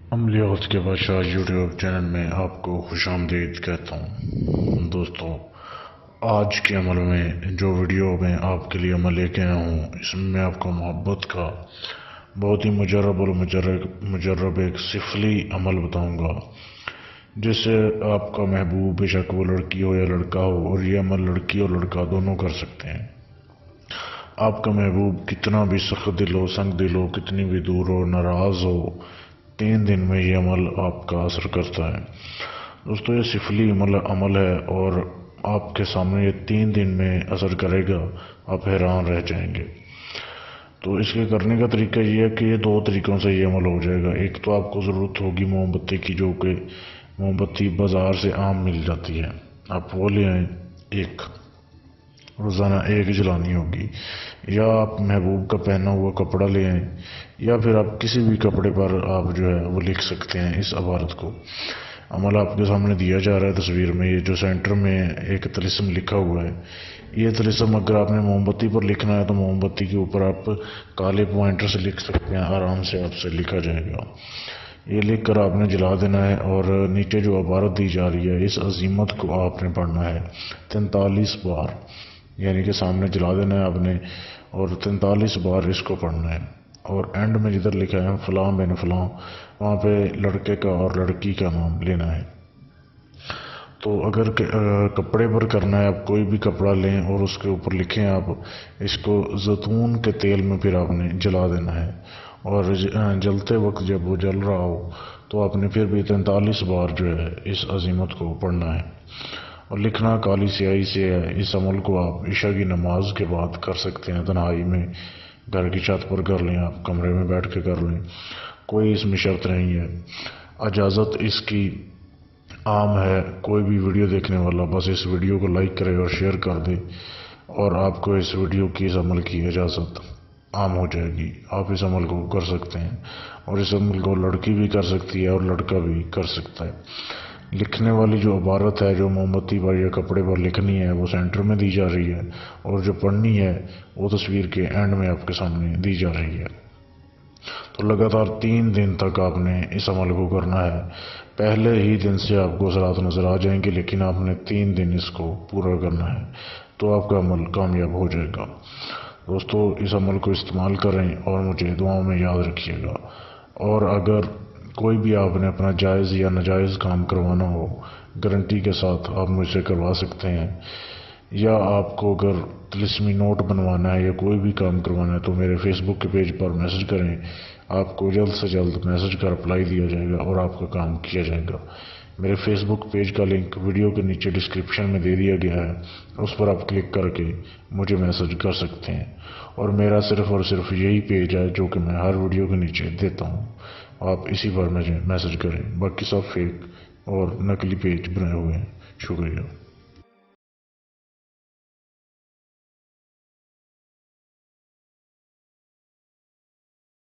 अमलियात के बादशाह YouTube channel में आपको खुश आमदीद कहता हूँ। दोस्तों, आज के अमल में जो वीडियो मैं आपके लिए अमल लेके आया हूँ, इसमें मैं आपको मोहब्बत का बहुत ही मुजर्रब और मुजर्रब एक सिफली अमल बताऊँगा, जिससे आपका महबूब, बेशक वो लड़की हो या लड़का हो, और ये अमल लड़की और लड़का दोनों कर सकते हैं। आपका महबूब कितना भी सख्त दिल हो, संग दिल हो, कितनी भी दूर हो, नाराज़ हो, 3 दिन में ये अमल आपका असर करता है। दोस्तों, ये सिफली अमल है और आपके सामने ये 3 दिन में असर करेगा, आप हैरान रह जाएंगे। तो इसके करने का तरीका ये है कि ये 2 तरीक़ों से ये अमल हो जाएगा। एक तो आपको ज़रूरत होगी मोमबत्ती की, जो कि मोमबत्ती बाज़ार से आम मिल जाती है, आप वो ले आएँ। एक रोज़ाना 1 जलानी होगी, या आप महबूब का पहना हुआ कपड़ा ले आएँ, या फिर आप किसी भी कपड़े पर आप जो है वो लिख सकते हैं इस इबारत को। अमल आपके सामने दिया जा रहा है तस्वीर में। ये जो सेंटर में एक तिलिस्म लिखा हुआ है, ये तिलिस्म अगर आपने मोमबत्ती पर लिखना है तो मोमबत्ती के ऊपर आप काले पॉइंटर से लिख सकते हैं, आराम से आपसे लिखा जाएगा। ये लिख कर आपने जला देना है, और नीचे जो इबारत दी जा रही है, इस अजीमत को आपने पढ़ना है 43 बार, यानी कि सामने जला देना है आपने और 43 बार इसको पढ़ना है। और एंड में जिधर लिखा है फलां बिन फलां, वहाँ पे लड़के का और लड़की का नाम लेना है। तो अगर कपड़े पर करना है, आप कोई भी कपड़ा लें और उसके ऊपर लिखें आप इसको ज़ैतून के तेल में, फिर आपने जला देना है। और जलते वक्त जब वो जल रहा हो तो आपने फिर भी 43 बार जो है इस अजीमत को पढ़ना है। और लिखना काली स्याही से है। इस अमल को आप इशा की नमाज के बाद कर सकते हैं, तन्हाई में, घर की छत पर कर लें, आप कमरे में बैठ के कर लें, कोई इसमें शर्त नहीं है। इजाज़त इसकी आम है। कोई भी वीडियो देखने वाला बस इस वीडियो को लाइक करे और शेयर कर दे, और आपको इस वीडियो की, इस अमल की इजाज़त आम हो जाएगी। आप इस अमल को कर सकते हैं, और इस अमल को लड़की भी कर सकती है और लड़का भी कर सकता है। लिखने वाली जो इबारत है, जो मोमबत्ती पर या कपड़े पर लिखनी है, वो सेंटर में दी जा रही है, और जो पढ़नी है वो तस्वीर के एंड में आपके सामने दी जा रही है। तो लगातार 3 दिन तक आपने इस अमल को करना है। पहले ही दिन से आपको असरात नज़र आ जाएंगे, लेकिन आपने 3 दिन इसको पूरा करना है, तो आपका अमल कामयाब हो जाएगा। दोस्तों, इस अमल को इस्तेमाल करें और मुझे दुआओं में याद रखिएगा। और अगर कोई भी आपने अपना जायज़ या नाजायज़ काम करवाना हो, गारंटी के साथ आप मुझसे करवा सकते हैं। या आपको अगर तिलिस्मी नोट बनवाना है या कोई भी काम करवाना है, तो मेरे फेसबुक के पेज पर मैसेज करें। आपको जल्द से जल्द मैसेज का रिप्लाई दिया जाएगा और आपका काम किया जाएगा। मेरे फेसबुक पेज का लिंक वीडियो के नीचे डिस्क्रिप्शन में दे दिया गया है, उस पर आप क्लिक करके मुझे मैसेज कर सकते हैं। और मेरा सिर्फ़ और सिर्फ यही पेज है जो कि मैं हर वीडियो के नीचे देता हूँ, आप इसी पर मुझे मैसेज करें। बाकी सब फेक और नकली पेज बनाए हुए हैं। शुक्रिया।